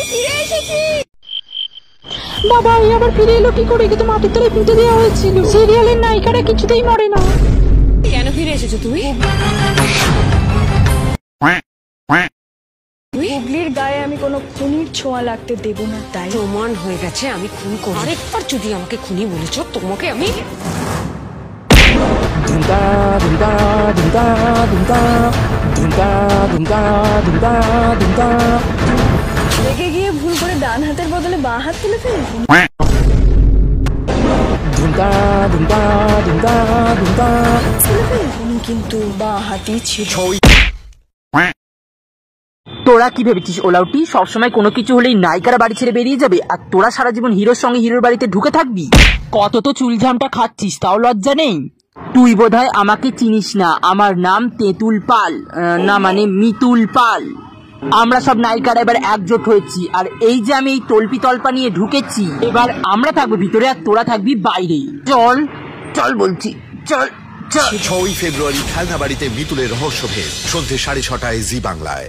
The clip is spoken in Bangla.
ফিরে এসেছি। বাবা এই আবার ফিরে এলো কি করে? কিন্তু মাটির তলায় পুঁতে দেওয়া হয়েছিল। সিরিয়ালের নায়িকারা কিছুতেই মরে না। কেন ফিরে এসেছো তুমি? হুগলির গায়ে আমি কোনো খুনির ছোঁয়া লাগতে দেব না, তাই প্রমাণ হয়ে গেছে আমি খুন করি। আরেকবার যদি আমাকে খুনি বলেছো তোমাকে আমি রেগে গিয়ে ভুল করে ডান হাতের বদলে বাঁ হাত তুলে ফেলেছি। কিন্তু বাঁ হাতই ছিল। তোরা কি ভেবেছিস ওলাউটি সবসময় কোনো কিছু হলেই নায়িকারা বাড়ি ছেড়ে বেরিয়ে যাবে আর তোরা সারা জীবন হিরোর সঙ্গে হিরোর বাড়িতে ঢুকে থাকবি? কত তো চুলঝামটা খাচ্ছিস, তাও লজ্জা নেই? তুই বোধহয় আমাকে চিনিস না। আমার নাম তেঁতুল পাল, না মানে মিতুল পাল। আমরা সব নায়িকারা এবার একজোট হয়েছি, আর এই যে আমি এই তল্পি তল্পা নিয়ে ঢুকেছি, এবার আমরা থাকবো ভিতরে আর তোরা থাকবি বাইরে। চল চল বলছি, চল চল। 6ই ফেব্রুয়ারি খেলনা বাড়িতে মিতুলের রহস্যভেদ, সন্ধ্যে 6:30টায় জি বাংলায়।